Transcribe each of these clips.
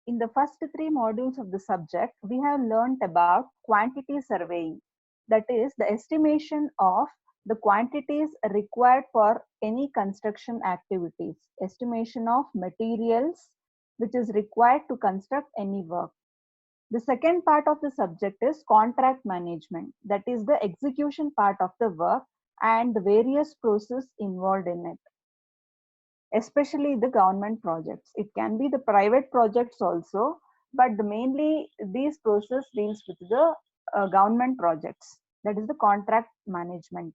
In the first three modules of the subject, we have learnt about quantity surveying, that is, the estimation of the quantities required for any construction activities, estimation of materials which is required to construct any work. The second part of the subject is contract management, that is, the execution part of the work and the various processes involved in it, especially the government projects. It can be the private projects also, but mainly these process deals with the government projects, that is the contract management.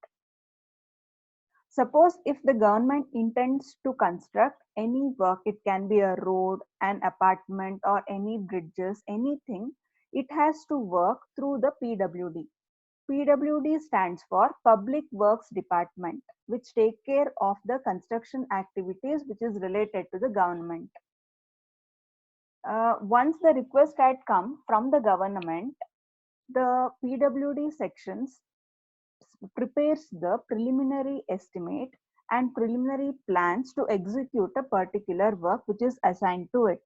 Suppose if the government intends to construct any work, it can be a road, an apartment, or any bridges, anything, it has to work through the PWD. PWD stands for Public Works Department, which take care of the construction activities which is related to the government. Once the request had come from the government, the PWD sections prepares the preliminary estimate and preliminary plans to execute a particular work which is assigned to it.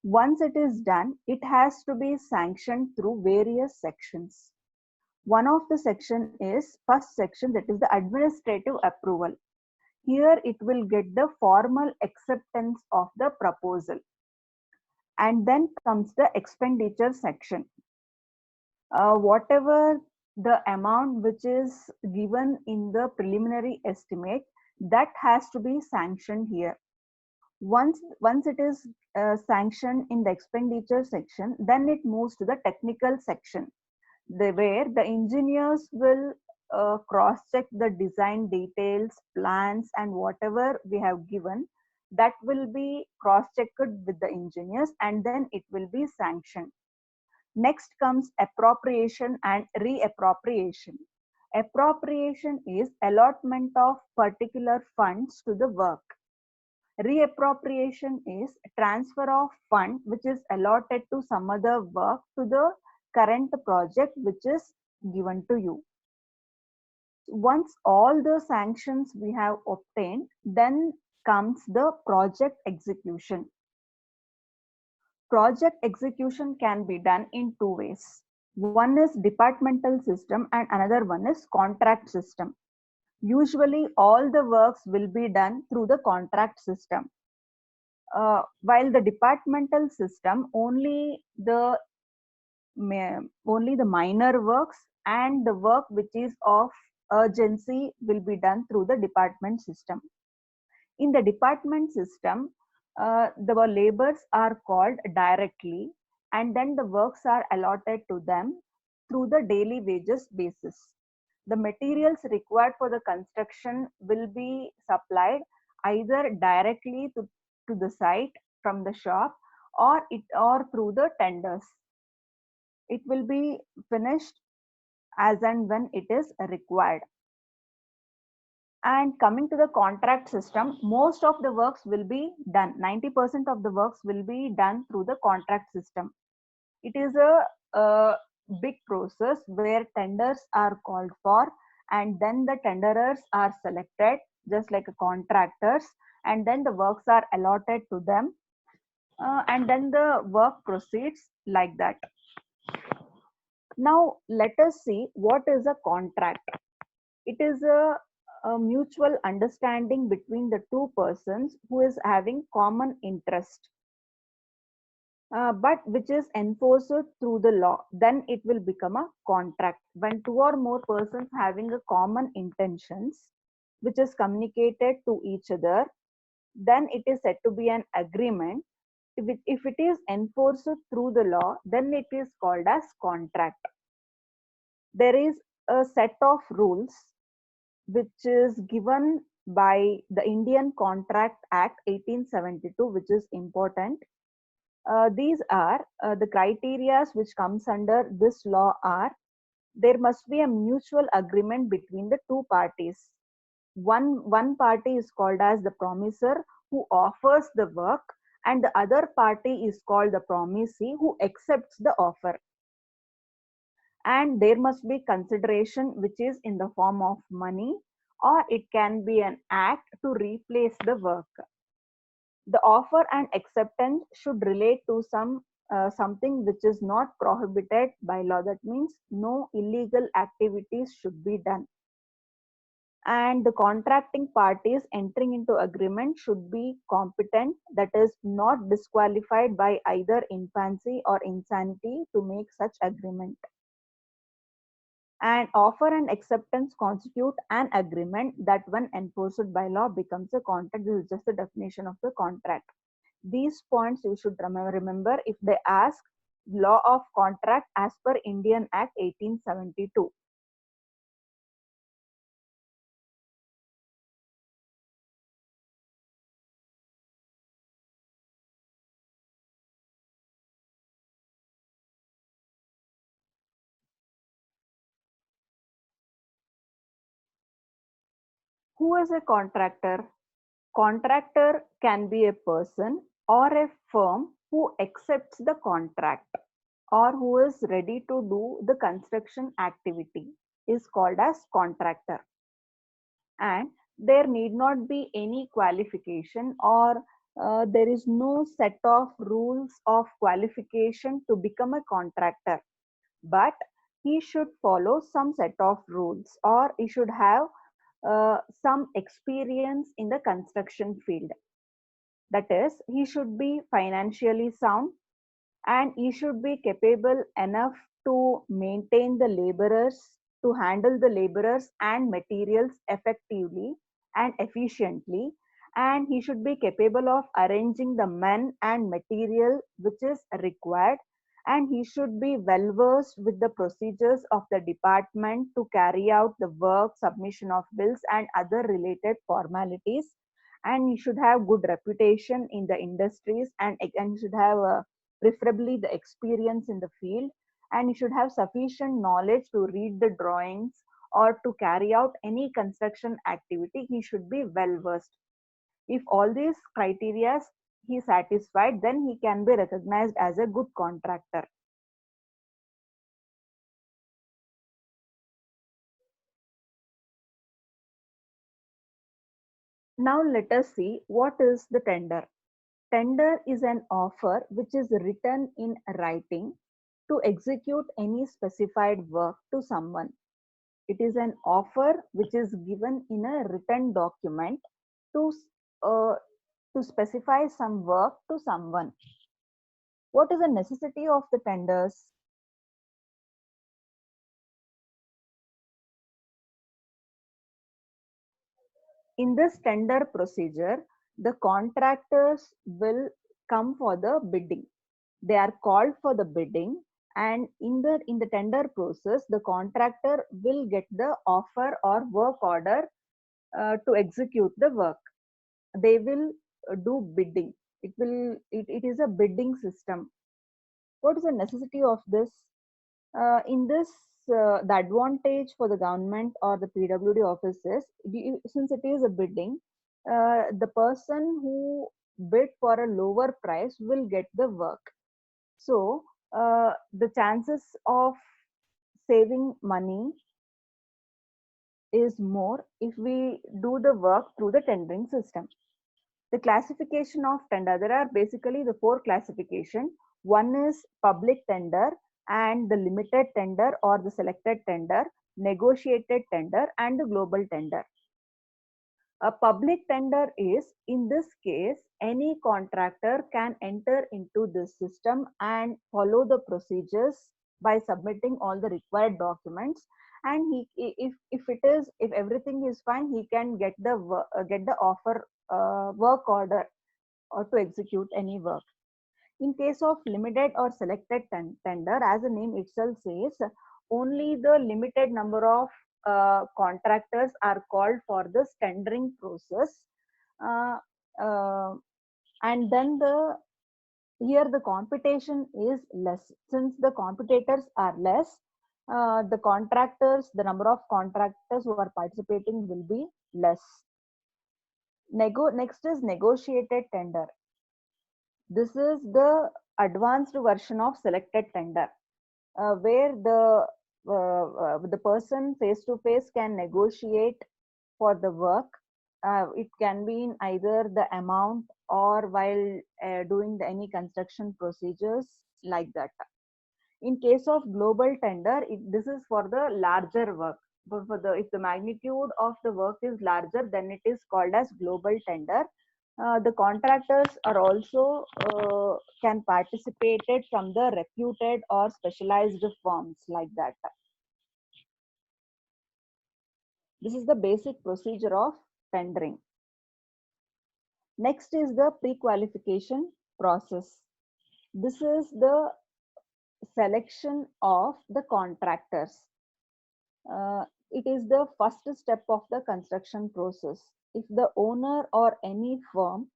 Once it is done, it has to be sanctioned through various sections. One of the section is first section, that is the administrative approval. Here it will get the formal acceptance of the proposal. And then comes the expenditure section. Whatever the amount which is given in the preliminary estimate, that has to be sanctioned here. Once it is sanctioned in the expenditure section, then it moves to the technical section, where the engineers will cross-check the design details, plans, and whatever we have given, that will be cross-checked with the engineers, and then it will be sanctioned. Next comes appropriation and reappropriation. Appropriation is allotment of particular funds to the work. Reappropriation is transfer of fund which is allotted to some other work to the current project which is given to you. Once all the sanctions we have obtained, then comes the project execution. Project execution can be done in two ways. One is departmental system and another one is contract system. Usually all the works will be done through the contract system. While the departmental system, only the minor works and the work which is of urgency will be done through the department system. In the department system, the labors are called directly, and then the works are allotted to them through the daily wages basis. The materials required for the construction will be supplied either directly to the site from the shop or through the tenders. It will be finished as and when it is required. And coming to the contract system, most of the works will be done. 90% of the works will be done through the contract system. It is a big process where tenders are called for, and then the tenderers are selected just like contractors, and then the works are allotted to them, and then the work proceeds like that. Now let us see what is a contract. It is a mutual understanding between the two persons who is having common interest, but which is enforced through the law. Then it will become a contract. When two or more persons having a common intentions which is communicated to each other, then it is said to be an agreement. If it is enforced through the law, then it is called as contract. There is a set of rules which is given by the Indian Contract Act 1872, which is important. These are the criteria which comes under this law are: there must be a mutual agreement between the two parties. One party is called as the promisor, who offers the work, and the other party is called the promisee, who accepts the offer. And there must be consideration which is in the form of money, or it can be an act to replace the work. The offer and acceptance should relate to something which is not prohibited by law. That means no illegal activities should be done. And the contracting parties entering into agreement should be competent, that is not disqualified by either infancy or insanity to make such agreement. And offer and acceptance constitute an agreement that when enforced by law becomes a contract. This is just the definition of the contract. These points you should remember if they ask law of contract as per Indian Act 1872. Who is a contractor? Contractor can be a person or a firm who accepts the contract or who is ready to do the construction activity is called as contractor. And there need not be any qualification or there is no set of rules of qualification to become a contractor, but he should follow some set of rules or he should have some experience in the construction field. That is, he should be financially sound and he should be capable enough to maintain the laborers, to handle the laborers and materials effectively and efficiently. And he should be capable of arranging the men and material which is required. And he should be well versed with the procedures of the department to carry out the work, submission of bills, and other related formalities. And he should have good reputation in the industries, and he should have preferably the experience in the field, and you should have sufficient knowledge to read the drawings or to carry out any construction activity. He should be well versed. If all these criteria he satisfied, then he can be recognized as a good contractor. Now let us see what is the tender. Tender is an offer which is written in writing to execute any specified work to someone. It is an offer which is given in a written document to uh, to specify some work to someone. What is the necessity of the tenders? In this tender procedure, the contractors will come for the bidding. They are called for the bidding, and in the tender process, the contractor will get the offer or work order to execute the work. They will do bidding. It is a bidding system. What is the necessity of this? In this, the advantage for the government or the PWD offices, since it is a bidding, the person who bid for a lower price will get the work. So the chances of saving money is more if we do the work through the tendering system. The classification of tender, there are basically the four classification. One is public tender and the limited tender or the selected tender, negotiated tender, and the global tender. A public tender is, in this case, any contractor can enter into this system and follow the procedures by submitting all the required documents. And if everything is fine, he can get the offer work order or to execute any work. In case of limited or selected tender, as the name itself says, only the limited number of contractors are called for this tendering process. Uh, uh, and then here the competition is less. Since the competitors are less, the number of contractors who are participating will be less. Next is negotiated tender. This is the advanced version of selected tender, where the person face to face can negotiate for the work. It can be in either the amount or while doing any construction procedures like that. In case of global tender, this is for the larger work. But for the if the magnitude of the work is larger, then it is called as global tender. The contractors are also can participate it from the reputed or specialized firms like that. This is the basic procedure of tendering. Next is the pre-qualification process. This is the selection of the contractors. It is the first step of the construction process. If the owner or any firm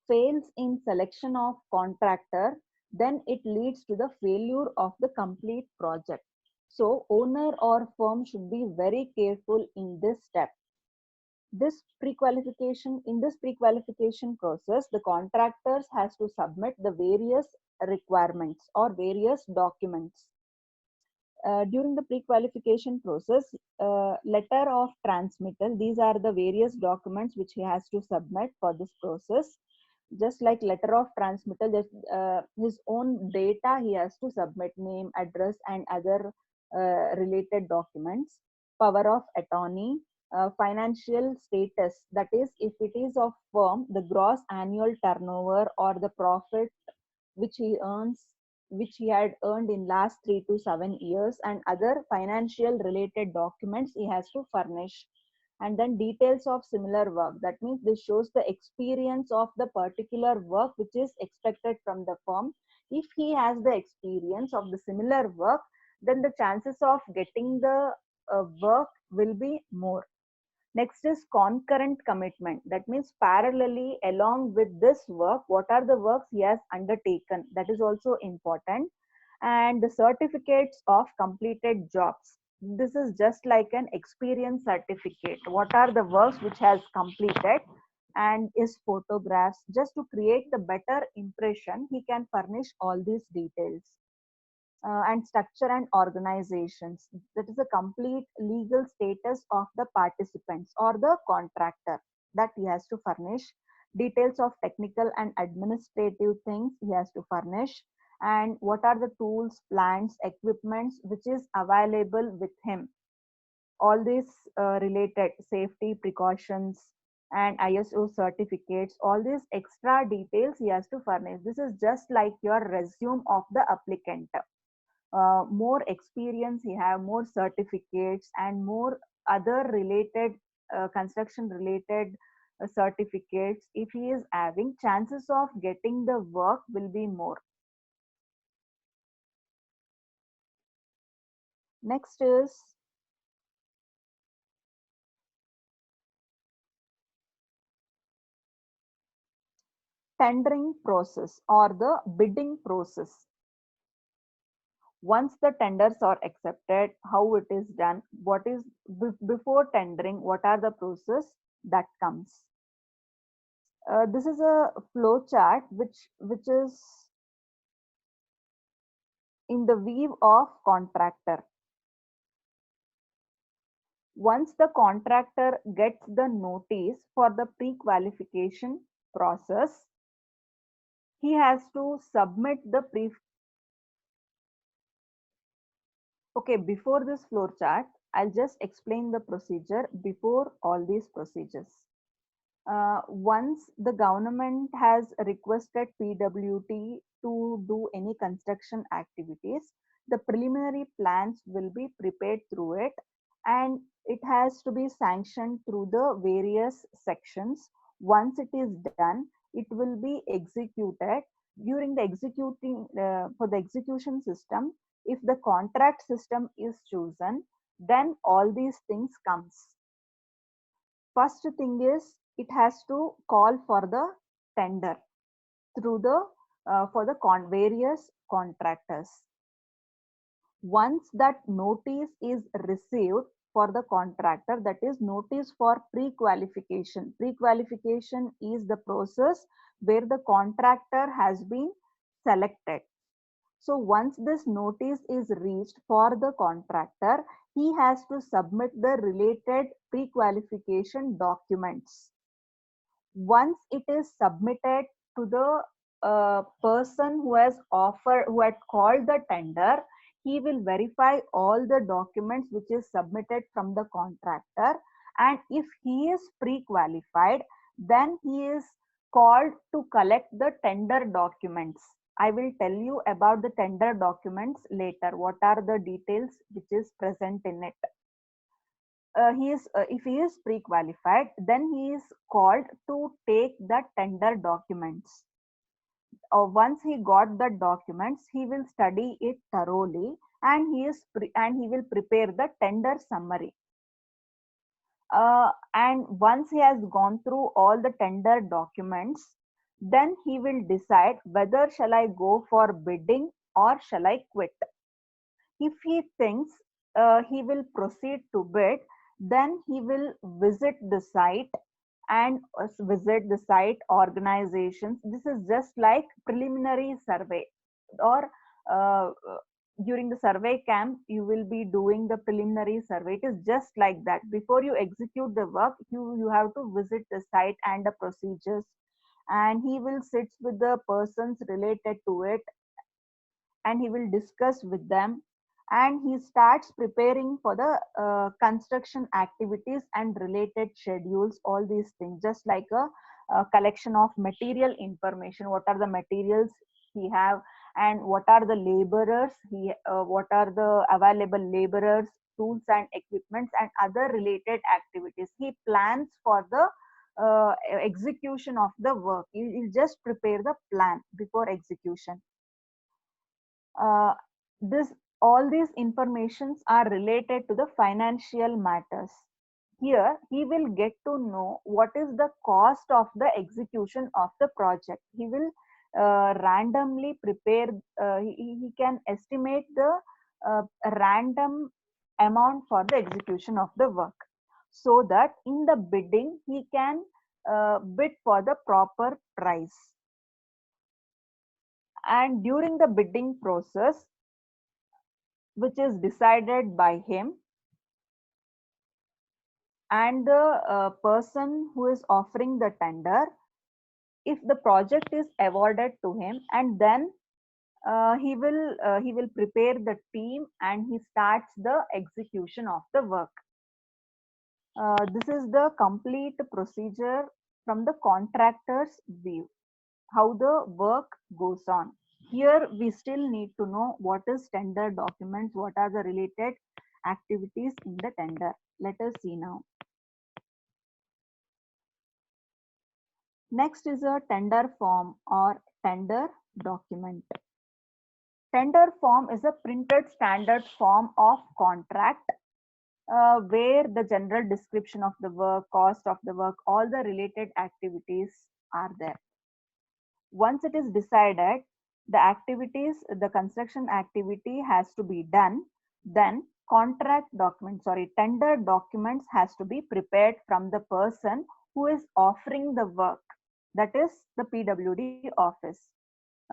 fails in selection of contractor, then it leads to the failure of the complete project. So owner or firm should be very careful in this step. In this pre-qualification process, the contractors has to submit the various requirements or various documents. During the pre-qualification process, letter of transmittal, these are the various documents which he has to submit for this process. Just like letter of transmittal, his own data he has to submit, name, address, and other related documents. Power of attorney, financial status, that is, if it is of firm, the gross annual turnover or the profit which he earns, which he had earned in last 3 to 7 years, and other financial related documents he has to furnish. And then details of similar work, that means this shows the experience of the particular work which is expected from the firm. If he has the experience of the similar work, then the chances of getting the work will be more. Next is concurrent commitment. That means parallelly along with this work, what are the works he has undertaken? That is also important. And the certificates of completed jobs. This is just like an experience certificate. What are the works which has completed? And his photographs. Just to create the better impression, he can furnish all these details. And structure and organizations. That is a complete legal status of the participants or the contractor that he has to furnish. Details of technical and administrative things he has to furnish. And what are the tools, plants, equipments which is available with him. All these related safety precautions and ISO certificates, all these extra details he has to furnish. This is just like your resume of the applicant. More experience he have, more certificates, and more other related construction related certificates if he is having, chances of getting the work will be more. Next is tendering process or the bidding process. Once the tenders are accepted, how it is done, what is before tendering, what are the process that comes. This is a flow chart which is in the view of contractor. Once the contractor gets the notice for the pre-qualification process, he has to submit the okay, before this flow chart, I'll just explain the procedure before all these procedures. Once the government has requested PWT to do any construction activities, the preliminary plans will be prepared through it, and it has to be sanctioned through the various sections. Once it is done, it will be executed. During the executing for the execution system, if the contract system is chosen, then all these things comes. First thing is it has to call for the tender through the for the various contractors. Once that notice is received for the contractor, that is notice for pre-qualification. Pre-qualification is the process where the contractor has been selected. So once this notice is reached for the contractor, he has to submit the related pre-qualification documents. Once it is submitted to the person who has offered, who had called the tender. He will verify all the documents which is submitted from the contractor, and if he is pre-qualified, then he is called to collect the tender documents. I will tell you about the tender documents later. What are the details which is present in it? He is If he is pre-qualified, then he is called to take the tender documents. Once he got the documents, he will study it thoroughly, and he will prepare the tender summary. And once he has gone through all the tender documents, then he will decide whether shall I go for bidding or shall I quit. If he thinks he will proceed to bid, then he will visit the site and visit the site organizations. This is just like preliminary survey, or uh, during the survey camp you will be doing the preliminary survey. It is just like that. Before you execute the work, you have to visit the site and the procedures, and he will sit with the persons related to it, and he will discuss with them, and he starts preparing for the construction activities and related schedules, all these things, just like a collection of material information. What are the materials he have, and what are the laborers what are the available laborers, tools and equipments, and other related activities. He plans for the execution of the work. He'll just prepare the plan before execution. uh, this All these informations are related to the financial matters. Here he will get to know what is the cost of the execution of the project. He will randomly prepare, he can estimate the random amount for the execution of the work, so that in the bidding he can bid for the proper price. And during the bidding process, which is decided by him and the person who is offering the tender, if the project is awarded to him, and then he will prepare the team and he starts the execution of the work. This is the complete procedure from the contractor's view, how the work goes on. Here we still need to know what is tender documents, what are the related activities in the tender. Let us see now. Next is a tender form or tender document. Tender form is a printed standard form of contract where the general description of the work, cost of the work, all the related activities are there. Once it is decided, the construction activity has to be done, then tender documents has to be prepared from the person who is offering the work, that is the PWD office.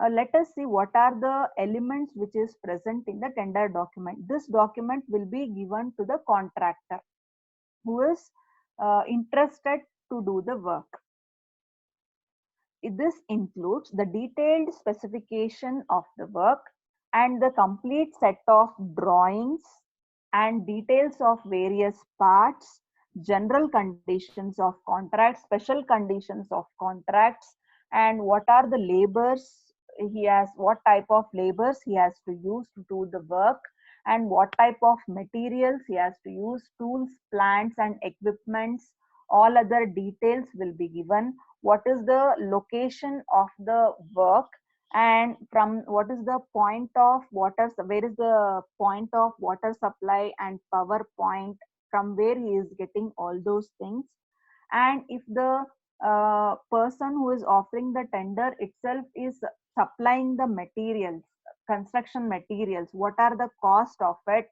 Let us see what are the elements which is present in the tender document. This document will be given to the contractor who is interested to do the work. This includes the detailed specification of the work and the complete set of drawings and details of various parts, general conditions of contract, special conditions of contracts, and what are the labors he has, what type of labors he has to use to do the work, and what type of materials he has to use, tools, plants and equipments. All other details will be given. What is the location of the work, and from what is the point of water, where is the point of water supply and power point, from where he is getting all those things. And if the person who is offering the tender itself is supplying the materials, construction materials, what are the cost of it,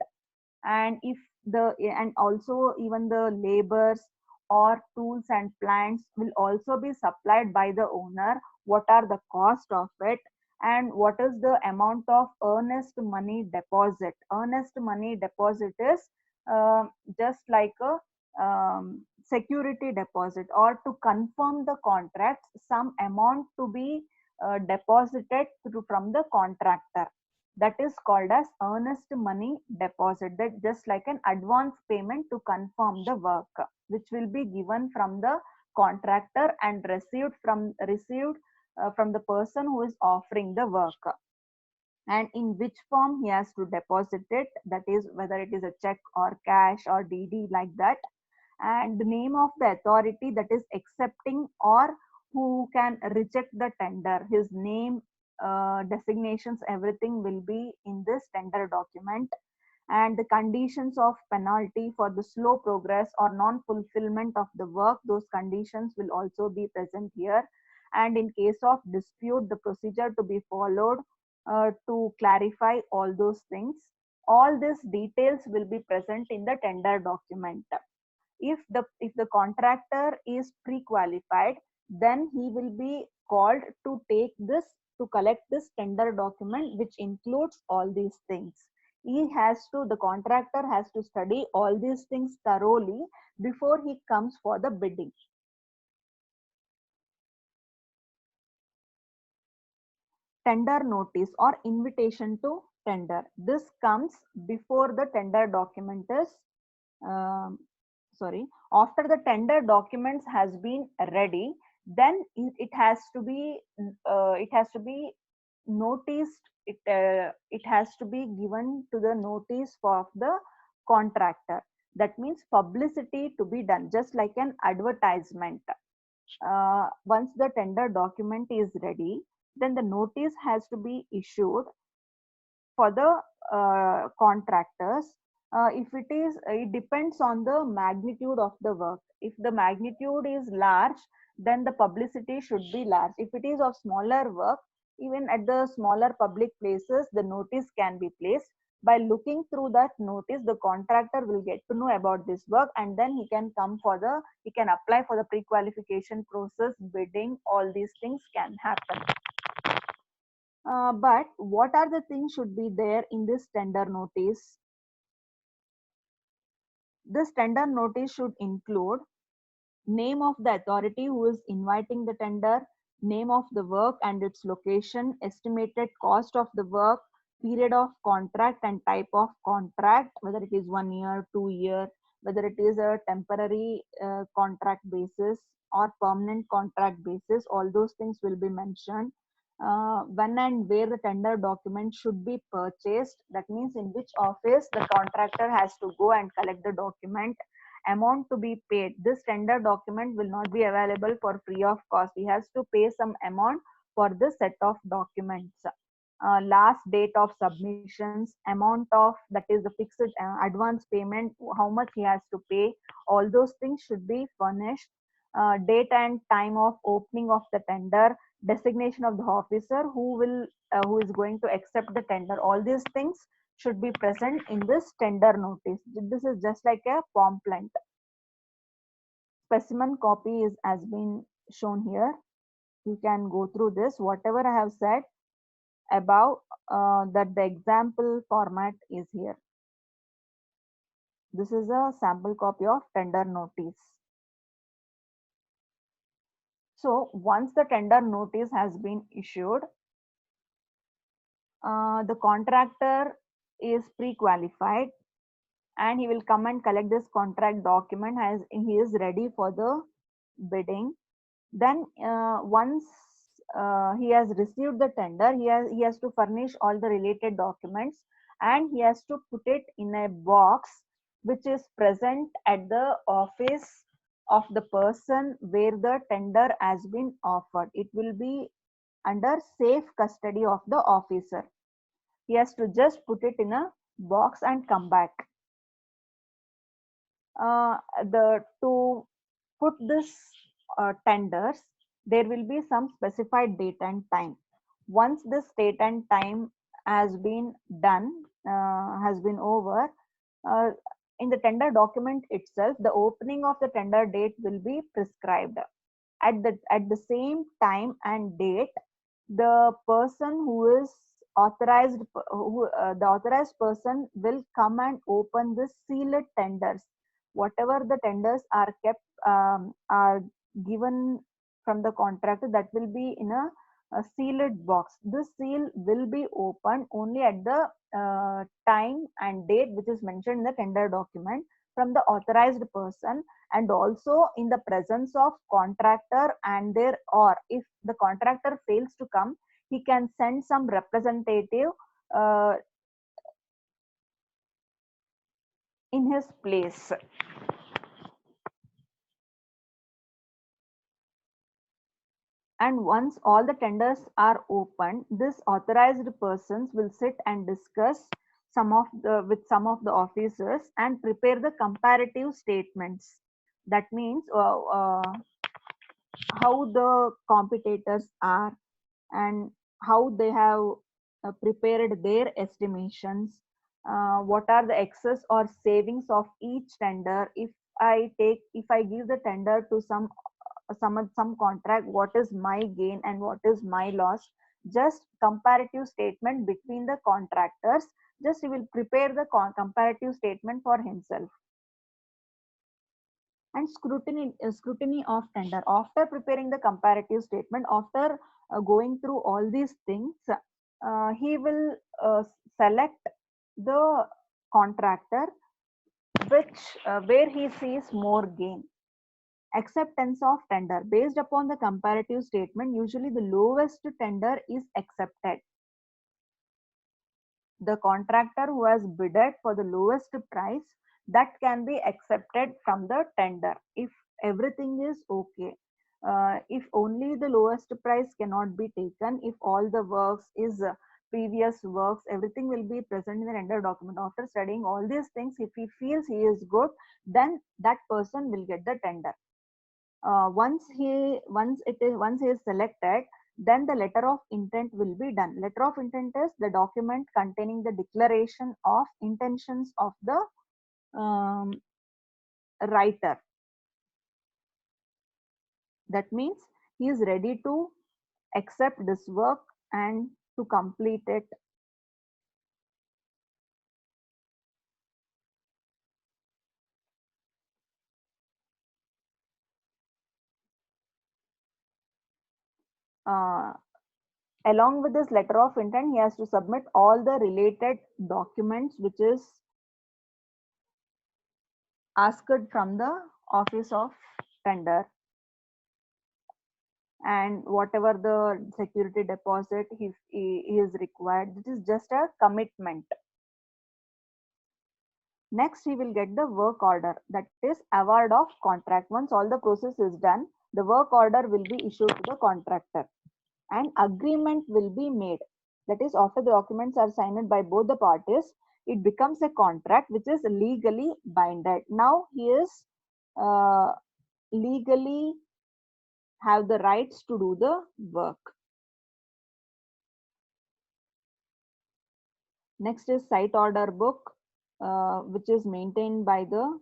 and if the and also even the labors or tools and plants will also be supplied by the owner, what are the cost of it, and what is the amount of earnest money deposit. Earnest money deposit is just like a security deposit, or to confirm the contracts, some amount to be deposited from the contractor. That is called as earnest money deposit, that just like an advance payment to confirm the work, which will be given from the contractor and received from the person who is offering the work, and in which form he has to deposit it, that is whether it is a check or cash or DD, like that, and the name of the authority that is accepting or who can reject the tender, his name, designations, everything will be in this tender document, and the conditions of penalty for the slow progress or non-fulfillment of the work, those conditions will also be present here, and in case of dispute, the procedure to be followed to clarify all those things. All these details will be present in the tender document. If the contractor is pre-qualified, then he will be called to take this, to collect this tender document, which includes all these things. The contractor has to study all these things thoroughly before he comes for the bidding. Tender notice or invitation to tender, this comes before the tender document is um, sorry, after the tender documents has been ready, then it has to be noticed, it has to be given to the notice of the contractor. That means publicity to be done, just like an advertisement. Once the tender document is ready, then the notice has to be issued for the contractors. If it depends on the magnitude of the work. If the magnitude is large, then the publicity should be large. If it is of smaller work, even at the smaller public places, the notice can be placed. By looking through that notice, the contractor will get to know about this work, and then he can apply for the pre-qualification process, bidding, all these things can happen. But what are the things should be there in this tender notice? This tender notice should include name of the authority who is inviting the tender, name of the work and its location, estimated cost of the work, period of contract and type of contract, whether it is 1 year, 2 year, whether it is a temporary contract basis or permanent contract basis, all those things will be mentioned. When and where the tender document should be purchased, that means in which office the contractor has to go and collect the document, amount to be paid. This tender document will not be available for free of cost. He has to pay some amount for this set of documents. Last date of submissions, amount of, that is the fixed advance payment, how much he has to pay, all those things should be furnished. Date and time of opening of the tender, designation of the officer who is going to accept the tender, all these things should be present in this tender notice. This is just like a pamphlet. Specimen copy has been shown here. You can go through this. Whatever I have said above, that the example format is here. This is a sample copy of tender notice. So once the tender notice has been issued, the contractor is pre-qualified and he will come and collect this contract document as he is ready for the bidding. Then once he has received the tender, he has to furnish all the related documents, and he has to put it in a box which is present at the office of the person where the tender has been offered. It will be under safe custody of the officer. He has to just put it in a box and come back. To put this tenders, there will be some specified date and time. Once this date and time has been done, has been over, uh, in the tender document itself, the opening of the tender date will be prescribed. At the same time and date, the person who is authorized, the authorized person will come and open the sealed tenders. whatever the tenders are kept, are given from the contractor, that will be in a sealed box. This seal will be opened only at the time and date which is mentioned in the tender document from the authorized person, and also in the presence of contractor and their, or if the contractor fails to come, he can send some representative uh, in his place. And once all the tenders are open, this authorized persons will sit and discuss some of the officers and prepare the comparative statements. That means how the competitors are, and how they have prepared their estimations, what are the excess or savings of each tender. If I give the tender to some contract, what is my gain and what is my loss. Just comparative statement between the contractors, just he will prepare the comparative statement for himself. And scrutiny of tender, after preparing the comparative statement, after going through all these things, he will select the contractor which where he sees more gain. Acceptance of tender, based upon the comparative statement, usually the lowest tender is accepted. The contractor who has bidded for the lowest price, that can be accepted from the tender if everything is okay. If only the lowest price cannot be taken, if all the works is previous works, everything will be present in the tender document. After studying all these things, if he feels he is good, then that person will get the tender. Once he is selected, then the letter of intent will be done. Letter of intent is the document containing the declaration of intentions of the um, writer. That means he is ready to accept this work and to complete it. uh, Along with this letter of intent, he has to submit all the related documents which is asked from the office of tender, and whatever the security deposit he is required. This is just a commitment. Next, he will get the work order, that is award of contract. Once all the process is done, the work order will be issued to the contractor and agreement will be made. That is, after the documents are signed by both the parties, it becomes a contract which is legally binded. Now he is legally have the rights to do the work. Next is site order book, which is maintained by the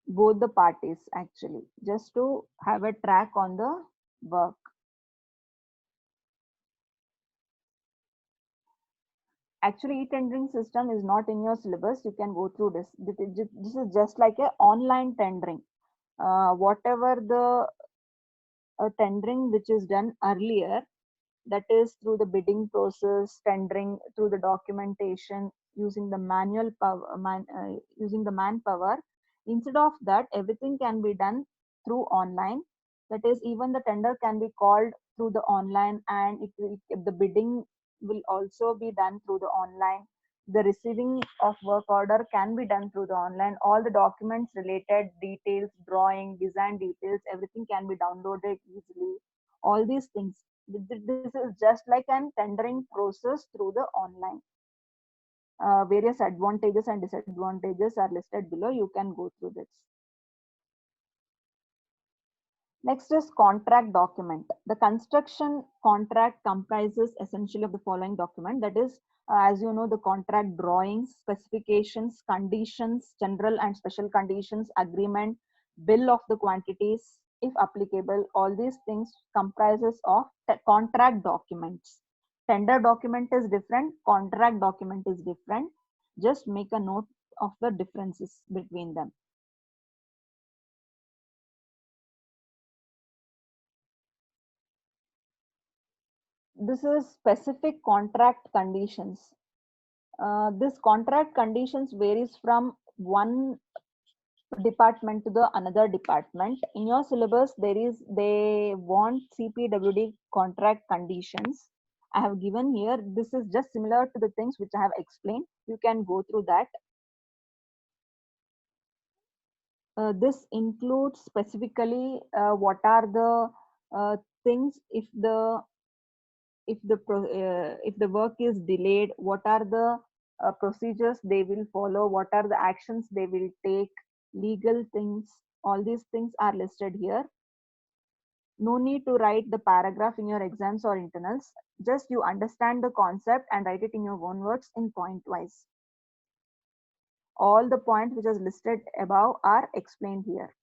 both the parties, actually, just to have a track on the work. Actually, e-tendering system is not in your syllabus. You can go through this. This is just like a online tendering. Whatever the tendering which is done earlier, that is through the bidding process, tendering through the documentation, using the using the manpower. Instead of that, everything can be done through online. That is, even the tender can be called through the online, and the bidding will also be done through the online. The receiving of work order can be done through the online. All the documents related, details, drawing, design details, everything can be downloaded easily. All these things, this is just like an tendering process through the online. Various advantages and disadvantages are listed below. You can go through this. Next is contract document. The construction contract comprises essentially of the following document. That is, as you know, the contract drawings, specifications, conditions, general and special conditions, agreement, bill of the quantities, if applicable. All these things comprises of the contract documents. Tender document is different, contract document is different. Just make a note of the differences between them. This is specific contract conditions. This contract conditions varies from one department to the another department. In your syllabus, they want CPWD contract conditions. I have given here. This is just similar to the things which I have explained. You can go through that. This includes specifically what are the things if the work is delayed, what are the procedures they will follow, what are the actions they will take, legal things, all these things are listed here. No need to write the paragraph in your exams or internals, just you understand the concept and write it in your own words in point wise. All the points which is listed above are explained here.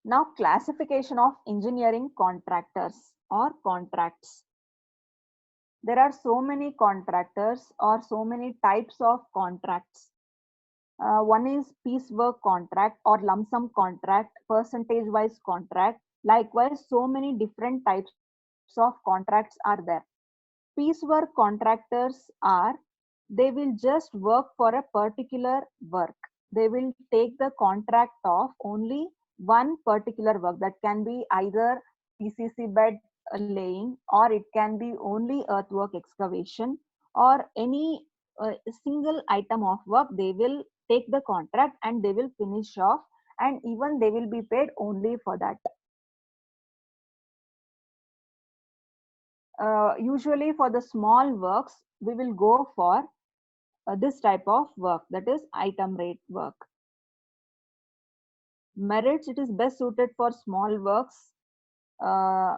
Now, classification of engineering contractors or contracts. There are so many contractors or so many types of contracts. One is piecework contract or lump sum contract, percentage wise contract. Likewise, so many different types of contracts are there. Piecework contractors are, they will just work for a particular work. They will take the contract of only one particular work. That can be either PCC bed laying, or it can be only earthwork excavation, or any single item of work. They will take the contract and they will finish off, and even they will be paid only for that. Usually for the small works, we will go for this type of work, that is item rate work. Merits, it is best suited for small works. Uh,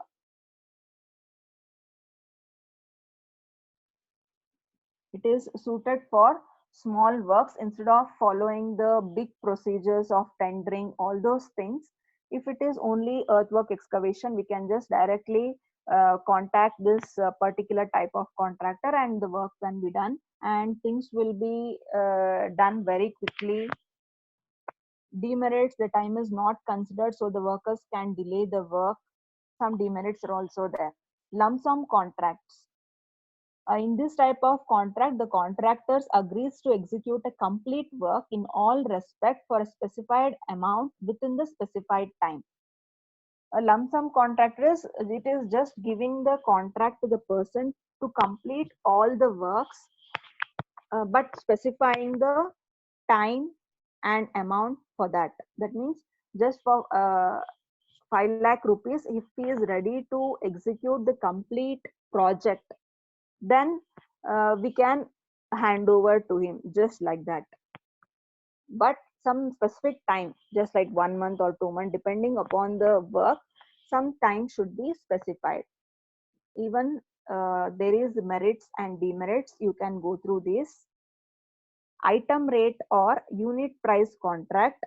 it is suited for small works instead of following the big procedures of tendering, all those things. If it is only earthwork excavation, we can just directly contact this particular type of contractor and the work can be done, and things will be done very quickly. Demerits, the time is not considered, so the workers can delay the work. Some demerits are also there. Lump sum contracts. In this type of contract, the contractors agrees to execute a complete work in all respect for a specified amount within the specified time. A lump sum contract is, it is just giving the contract to the person to complete all the works, but specifying the time and amount for that. That means just for 5 lakh rupees, if he is ready to execute the complete project, then we can hand over to him just like that. But some specific time, just like 1 month or 2 months, depending upon the work, some time should be specified. Even there is merits and demerits, you can go through this. Item rate or unit price contract.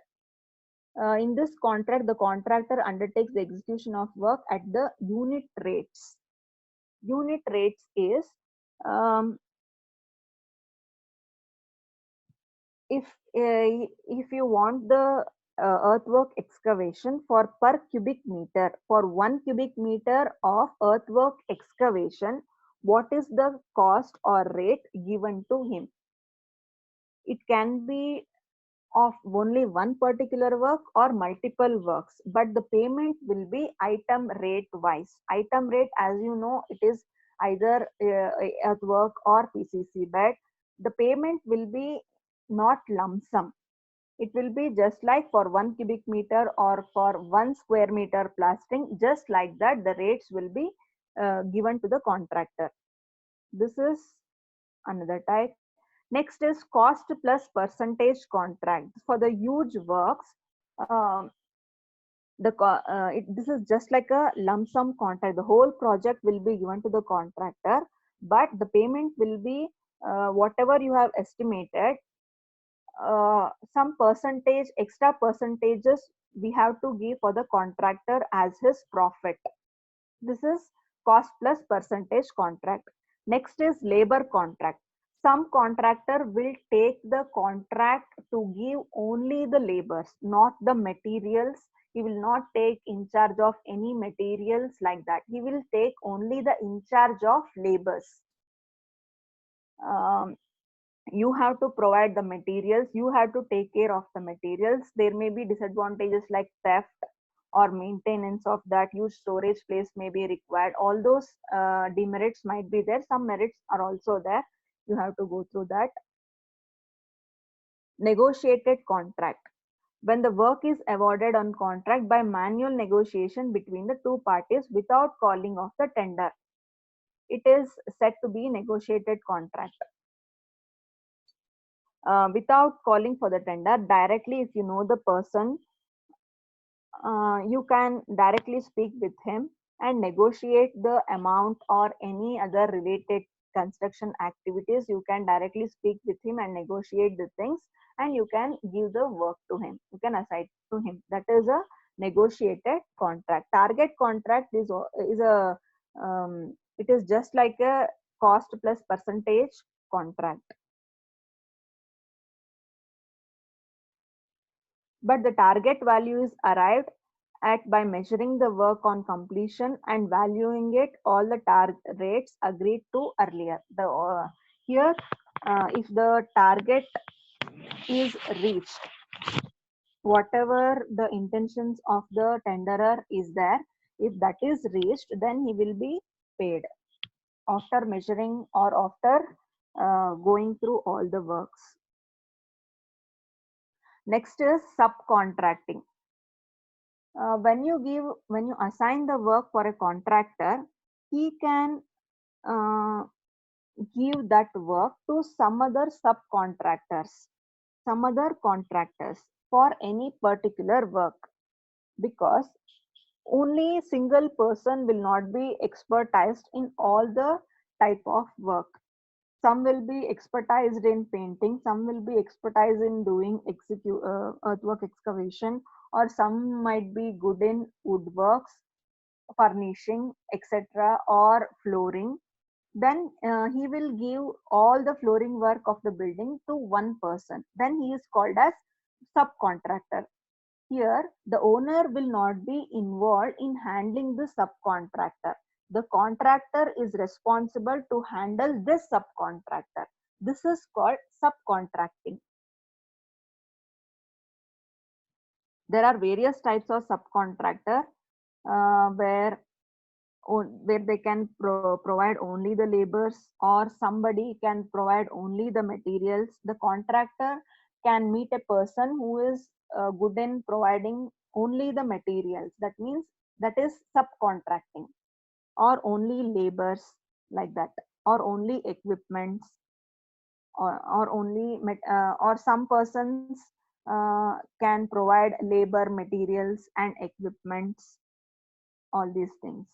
In this contract, the contractor undertakes the execution of work at the unit rates. Unit rates is, if you want the earthwork excavation for per cubic meter, for 1 cubic meter of earthwork excavation, what is the cost or rate given to him? It can be of only one particular work or multiple works, but the payment will be item rate wise. Item rate, as you know, it is either earthwork or PCC bed. The payment will be not lump sum. It will be just like for 1 cubic meter or for 1 square meter plastering, just like that the rates will be given to the contractor. This is another type. Next is cost plus percentage contract. For the huge works, um, this is just like a lump sum contract. The whole project will be given to the contractor, but the payment will be whatever you have estimated. Some percentage, extra percentages we have to give for the contractor as his profit. This is cost plus percentage contract. Next is labor contract. Some contractor will take the contract to give only the labors, not the materials. He will not take in charge of any materials like that. He will take only the in charge of labors. Um, you have to provide the materials, you have to take care of the materials. There may be disadvantages like theft or maintenance of that, huge storage place may be required. All those demerits might be there, some merits are also there. You have to go through that. Negotiated contract. When the work is awarded on contract by manual negotiation between the two parties without calling off the tender, it is said to be negotiated contract. Without calling for the tender directly, if you know the person, you can directly speak with him and negotiate the amount or any other related construction activities. You can directly speak with him and negotiate the things, and you can give the work to him, you can assign to him. That is a negotiated contract. Target contract is a it is just like a cost plus percentage contract. But the target value is arrived at by measuring the work on completion and valuing it all the rates agreed to earlier. Here, if the target is reached, whatever the intentions of the tenderer is there, if that is reached, then he will be paid after measuring or after going through all the works. Next is subcontracting. When you assign the work for a contractor, he can uh, give that work to some other contractors for any particular work, because only single person will not be expertised in all the type of work. Some will be expertised in painting, some will be expertised in doing earthwork excavation, or some might be good in woodworks, furnishing, etc., or flooring. Then he will give all the flooring work of the building to one person. Then he is called as subcontractor. Here, the owner will not be involved in handling the subcontractor. The contractor is responsible to handle this subcontractor. This is called subcontracting. There are various types of subcontractor uh, where where they can provide only the labors, or somebody can provide only the materials. The contractor can meet a person who is good in providing only the materials. That means that is subcontracting, or only labors like that, or only equipments, or only or some persons can provide labor, materials, and equipments, all these things.